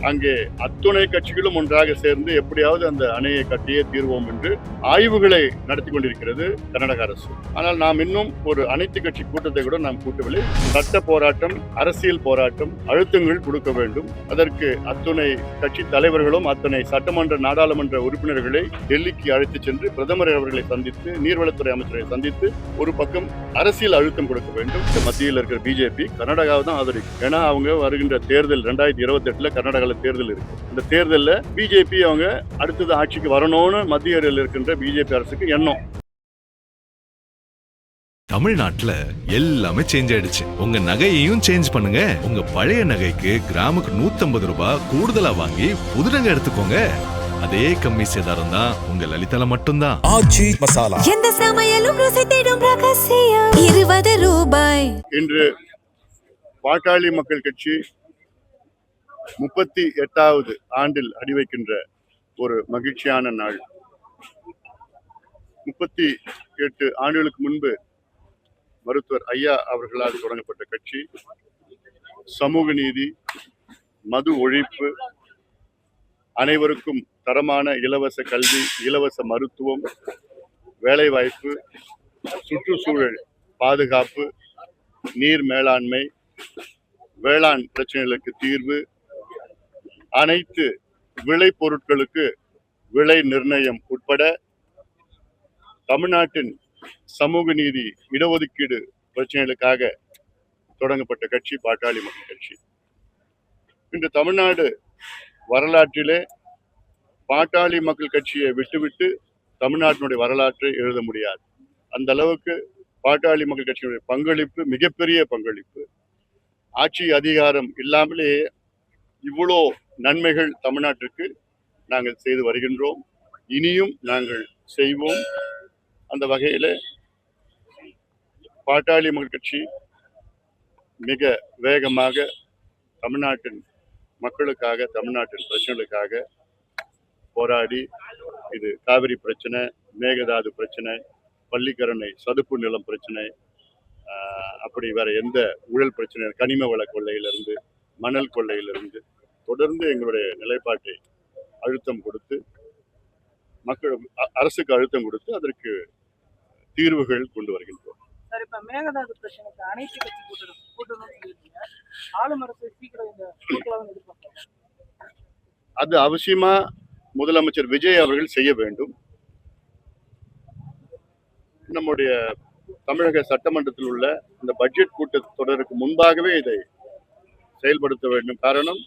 அங்கே அத்துணை கட்சிகளும் ஒன்றாக சேர்ந்து எப்படியாவது அந்த அணையை கட்டியே தீர்வோம் என்று ஆய்வுகளை நடத்தி கொண்டிருக்கிறது கர்நாடக அரசு. ஆனால் நாம் இன்னும் ஒரு அனைத்து கட்சி கூட்டத்தை கூட நாம் கூட்டவில்லை. சட்ட போராட்டம், அரசியல் போராட்டம், அழுத்தங்கள் கொடுக்க வேண்டும். அதற்கு அத்துணை கட்சி தலைவர்களும் அத்தனை சட்டமன்ற நாடாளுமன்ற உறுப்பினர்களை டெல்லிக்கு அழைத்து சென்று பிரதமர் அவர்களை சந்தித்து, நீர்வளத்துறை அமைச்சரை சந்தித்து ஒரு பக்கம் அரசியல் அழுத்தம் கொடுக்க வேண்டும். மத்தியில் இருக்கிற பிஜேபி கர்நாடகாவை தான் ஆதரிக்கும். ஏன்னா அவங்க வருகின்ற தேர்தல் 2028 கர்நாடகாவில் தேர்தல் இருக்கு. அந்த தேர்தலில் பிஜேபி அவங்க அடுத்தது ஆட்சிக்கு வரணும்னு மத்திய இருக்கின்ற பிஜேபி அரசுக்கு எண்ணம். தமிழ்நாட்டுல எல்லாமே சேஞ்ச் ஆயிடுச்சு. உங்க நகையையும் சேஞ்ச் பண்ணுங்க. உங்க பழைய நகைக்கு கிராமுக்கு 150 ரூபாய் கூடுதலா வாங்கி புது நகை எடுத்துக்கோங்க. அதே கம்மி சேதாரம் தான் உங்க லலிதால மட்டும்தான். ஆச்சி மசாலா எந்த சமையலும் ருசி தேடும் ரகசியம் 20 ரூபாய். இன்று பாட்டாளி மக்கள் கட்சி 38வது ஆண்டில் அடிவைக்கின்ற ஒரு மகிழ்ச்சியான நாள். 38 ஆண்டுகளுக்கு முன்பு மருத்துவர் ஐயா அவர்களால் தொடங்கப்பட்ட கட்சி சமூக நீதி, மது ஒழிப்பு, அனைவருக்கும் தரமான இலவச கல்வி, இலவச மருத்துவம், வேலைவாய்ப்பு, சுற்றுச்சூழல் பாதுகாப்பு, நீர் மேலாண்மை, வேளாண் பிரச்சனைகளுக்கு தீர்வு, அனைத்து விளை பொருட்களுக்கு விலை நிர்ணயம் உட்பட தமிழ்நாட்டின் சமூக நீதி, இடஒதுக்கீடு பிரச்சனைகளுக்காக தொடங்கப்பட்ட கட்சி பாட்டாளி மக்கள் கட்சி. இன்று தமிழ்நாடு வரலாற்றிலே பாட்டாளி மக்கள் கட்சியை விட்டுவிட்டு தமிழ்நாட்டினுடைய வரலாற்றை எழுத முடியாது. அந்த அளவுக்கு பாட்டாளி மக்கள் கட்சியினுடைய பங்களிப்பு மிகப்பெரிய பங்களிப்பு. ஆட்சி அதிகாரம் இல்லாமலே இவ்வளோ நன்மைகள் தமிழ்நாட்டிற்கு நாங்கள் செய்து வருகின்றோம். இனியும் நாங்கள் செய்வோம். அந்த வகையில் பாட்டாளி மக்கள் கட்சி மிக வேகமாக தமிழ்நாட்டின் மக்களுக்காக, தமிழ்நாட்டின் பிரச்சனைகளுக்காக போராடி, இது காவிரி பிரச்சனை, மேகதாது பிரச்சனை, பள்ளிக்கரணை சதுப்பு நிலம் பிரச்சனை, அப்படி வேற எந்த ஊழல் பிரச்சனை, கனிம வள கொள்ளையிலிருந்து, மணல் கொள்ளையிலிருந்து தொடர்ந்து எங்களுடைய நிலைப்பாட்டை அழுத்தம் கொடுத்து, மக்கள் அரசுக்கு அழுத்தம் கொடுத்து அதற்கு தீர்வுகள் கொண்டு வருகின்றோம். சார், இப்ப மேகதாது பிரச்சனைக்கு அனைத்து கட்சி கூட்டணும் ஆளும் அரசு சீக்கிரம் இந்த கூட்டலாம் எதிர்பார்க்கிறாங்க. அது அவசியமா முதலமைச்சர் விஜய் அவர்கள் செய்ய வேண்டும். நம்முடைய தமிழக சட்டமன்றத்தில் உள்ள இந்த பட்ஜெட் கூட்டத்தொடருக்கு முன்பாகவே இதை செயல்படுத்த வேண்டும். காரணம்,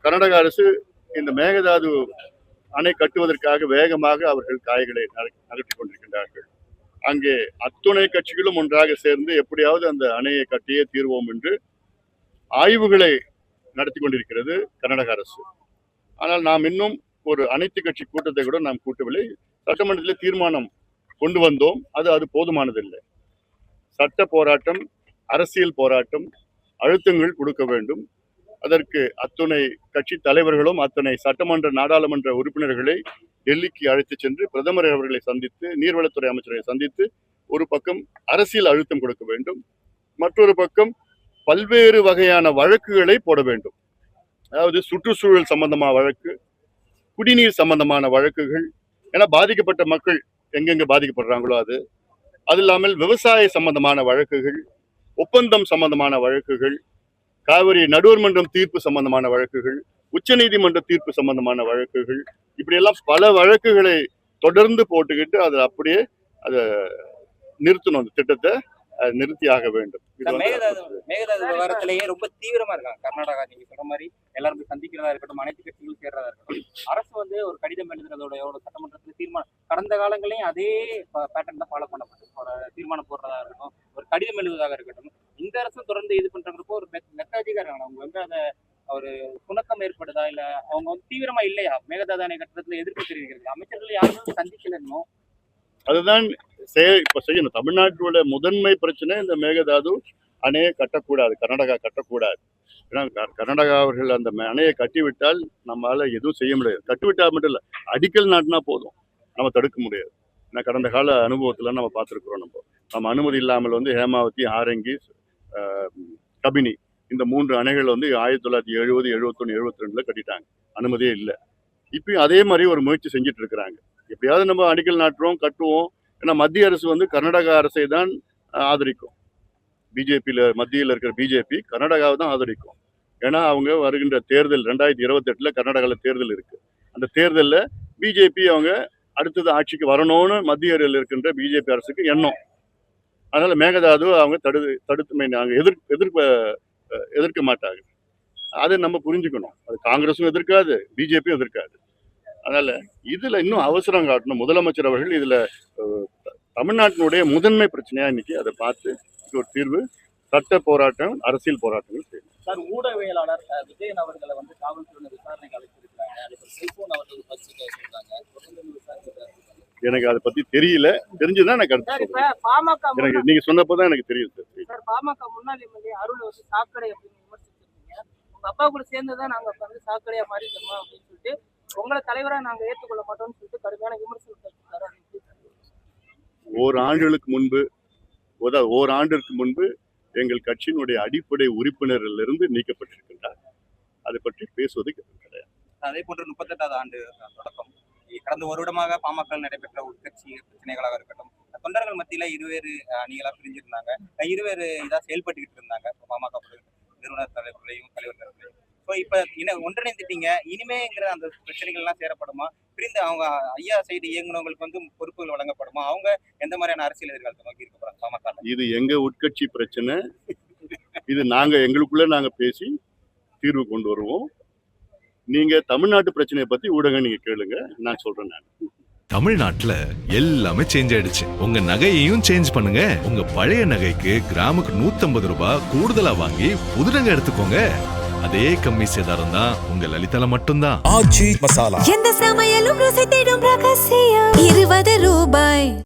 கர்நாடக அரசு இந்த மேகதாது அணை கட்டுவதற்காக வேகமாக அவர்கள் காய்களை நகர்த்தி கொண்டிருக்கின்றார்கள். அங்கே அத்துணை கட்சிகளும் ஒன்றாக சேர்ந்து எப்படியாவது அந்த அணையை கட்டியே தீர்வோம் என்று ஆய்வுகளை நடத்தி கொண்டிருக்கிறது கர்நாடக அரசு. ஆனால் நாம் இன்னும் ஒரு அனைத்து கட்சி கூட்டத்தை கூட நாம் கூட்டவில்லை. சட்டமன்றத்தில் தீர்மானம் கொண்டு வந்தோம். அது போதுமானதில்லை. சட்ட போராட்டம், அரசியல் போராட்டம், அழுத்தங்கள் கொடுக்க வேண்டும். அதற்கு அத்துணை கட்சி தலைவர்களும் அத்தனை சட்டமன்ற நாடாளுமன்ற உறுப்பினர்களை டெல்லிக்கு அழைத்து சென்று பிரதமர் அவர்களை சந்தித்து, நீர்வளத்துறை அமைச்சரை சந்தித்து ஒரு பக்கம் அரசியல் அழுத்தம் கொடுக்க வேண்டும். மற்றொரு பக்கம் பல்வேறு வகையான வழக்குகளை போட வேண்டும். அதாவது சுற்றுச்சூழல் சம்பந்தமான வழக்கு, குடிநீர் சம்பந்தமான வழக்குகள், ஏன்னா பாதிக்கப்பட்ட மக்கள் எங்கெங்க பாதிக்கப்படுறாங்களோ அது இல்லாமல் விவசாய சம்பந்தமான வழக்குகள், ஒப்பந்தம் சம்பந்தமான வழக்குகள், காவிரி நடுவர் மன்றம் தீர்ப்பு சம்பந்தமான வழக்குகள், உச்ச நீதிமன்ற தீர்ப்பு சம்பந்தமான வழக்குகள், இப்படியெல்லாம் பல வழக்குகளை தொடர்ந்து போட்டுக்கிட்டு அதை அப்படியே அதை நிறுத்தணும். அந்த திட்டத்தை நிறுத்தியாக வேண்டும். மேகதாது விவகாரத்திலேயே ரொம்ப தீவிரமா இருக்காங்க கர்நாடகா. நீங்க சொல்ற மாதிரி எல்லாரும் சந்திக்கிறதா இருக்கட்டும், அனைத்து கட்சிகளும் சேர்றதா இருக்கட்டும், அரசு ஒரு கடிதம் எழுதுறதோட சட்டமன்றத்துல தீர்மானம், கடந்த காலங்களையும் அதே பேட்டர்ன் தான் ஃபாலோ பண்ணப்பட்டு ஒரு தீர்மானம் போடுறதா இருக்கட்டும், ஒரு கடிதம் எழுதுவதாக இருக்கட்டும், இந்த அரசும் தொடர்ந்து இது பண்றப்போ ஒரு மெத்தாஜிக்கா இருக்காங்க. அவங்க அதை ஒரு சுணக்கம் ஏற்படுதா, இல்ல அவங்க தீவிரமா இல்லையா மேகதாது அணை கட்டுறதுல எதிர்ப்பு தெரிவிக்கிறது? அமைச்சர்கள் யாரும் சந்திக்கலன்னோ அதுதான் இப்ப செய்யணும். தமிழ்நாட்டோட முதன்மை பிரச்சனை இந்த மேகதாது அணையை கட்டக்கூடாது, கர்நாடகா கட்டக்கூடாது. ஏன்னா கர்நாடகா அவர்கள் அந்த அணையை கட்டிவிட்டால் நம்மளால எதுவும் செய்ய முடியாது. கட்டிவிட்டால் மட்டும் இல்லை, அடிக்கல் நாட்டினா போதும், நம்ம தடுக்க முடியாது. ஏன்னா கடந்த கால அனுபவத்துல நம்ம பார்த்துருக்குறோம். நம்ம அனுமதி இல்லாமல் ஹேமாவதி, ஆரங்கி, கபினி இந்த 3 அணைகள் வந்து 1970, 71, 72 கட்டிட்டாங்க. அனுமதியே இல்லை. இப்பயும் அதே மாதிரி ஒரு முயற்சி செஞ்சுட்டு இருக்கிறாங்க. எப்படியாவது நம்ம அடிக்கல் நாட்டுறோம், கட்டுவோம். ஏன்னா மத்திய அரசு வந்து கர்நாடகா அரசை தான் ஆதரிக்கும். மத்தியில் இருக்கிற பிஜேபி கர்நாடகாவை தான் ஆதரிக்கும். ஏன்னா அவங்க வருகின்ற தேர்தல் 2028 கர்நாடகாவில் தேர்தல் இருக்கு. அந்த தேர்தலில் பிஜேபி அவங்க அடுத்தது ஆட்சிக்கு வரணும்னு மத்தியில் இருக்கின்ற பிஜேபி அரசுக்கு எண்ணம். அதனால மேகதாது அவங்க தடுத்து நாங்கள் எதிர்க்க மாட்டாங்க. அதை நம்ம புரிஞ்சுக்கணும். அது காங்கிரஸும் எதிர்க்காது, பிஜேபியும் எதிர்க்காது. அதனால இதுல இன்னும் அவசரம் காட்டணும். முதலமைச்சர் அவர்கள் இதுல தமிழ்நாட்டினுடைய முதன்மை பிரச்சனையா இன்னைக்கு அதை பார்த்து ஒரு தீர்வு, சட்ட போராட்டம், அரசியல் போராட்டங்கள் செய்யணும். சார், ஊடகவியலாளர் விஜயன் அவர்களை வந்து காவல்துறையினர் விசாரணைக்கு அழைச்சிருக்காங்க. அதுக்கு செல்போன் அவர்கள் பரிசீலனை சொல்றாங்க. தொடர்ந்து விசாரிக்கிறாங்க. எனக்கு அதை பத்தி தெரியல. தெரிஞ்சுதான் எனக்கு அடுத்து சார், சொல்றேன். இப்ப பாமக எனக்கு நீங்க சொன்னப்பதான் எனக்கு தெரியும் சார், பாமக முன்னாள் எம்எல்ஏ அருள் வந்து சாக்கடை அப்படின்னு விமர்சிச்சிருக்கீங்க. உங்க அப்பா கூட சேர்ந்துதான் நாங்க வந்து சாக்கடையா மாறிட்டோமா அப்படின்னு சொல்லிட்டு உங்களை தலைவரா நாங்க ஏற்றுக்கொள்ள மாட்டோம்னு சொல்லிட்டு கடுமையான விமர்சனம் வச்சிருக்காரு. ஓராண்டிற்கு முன்பு எங்கள் கட்சியினுடைய அடிப்படை உறுப்பினரிலிருந்து நீக்கப்பட்டிருக்கின்றார். அதை பற்றி பேசுவது கிடையாது. அதே போன்று 38வது ஆண்டு தொடக்கம் கடந்த ஒரு வருடமாக பாமக நடைபெற்ற உட்கட்சி பிரச்சனைகளாக இருக்கட்டும், தொண்டர்கள் மத்தியில இருவேறு அணிகளா பிரிஞ்சிருந்தாங்க, இருவேறு இதா செயல்பட்டுக்கிட்டு இருந்தாங்க. பாமக நிறுவனர் தலைவர்களையும் தலைவர்களையும். ஸோ இப்ப ஒன்றிணைந்துட்டீங்க, இனிமேங்கிற அந்த பிரச்சனைகள் எல்லாம் சேரப்படுமா? பிரிந்து அவங்க ஐயா சைடு இயங்குனவங்களுக்கு வந்து பொறுப்புகள் வழங்கப்படுமா? அவங்க எந்த மாதிரியான அரசியல் எதிர்காலத்தை நோக்கி இருக்க போறாங்க பாமக? இது எங்க உட்கட்சி பிரச்சனை. இது எங்களுக்குள்ள நாங்க பேசி தீர்வு கொண்டு வருவோம். நீங்க தமிழ்நாட்டு பிரச்சனையை பத்தி ஊடகம் நீங்க கேளுங்க, நான் சொல்றேன். தமிழ்நாட்டுல எல்லாமே சேஞ்ச் ஆயிடுச்சு. உங்க நகையையும் சேஞ்ச் பண்ணுங்க. உங்க பழைய நகைக்கு கிராமுக்கு 150 ரூபாய் கூடுதலா வாங்கி புது நகை எடுத்துக்கோங்க. அதே கம்மி சேதாரம் தான் உங்க லலிதால மட்டும்தான். எந்த சமையலும் ருசி தேடும் ரகசியம்.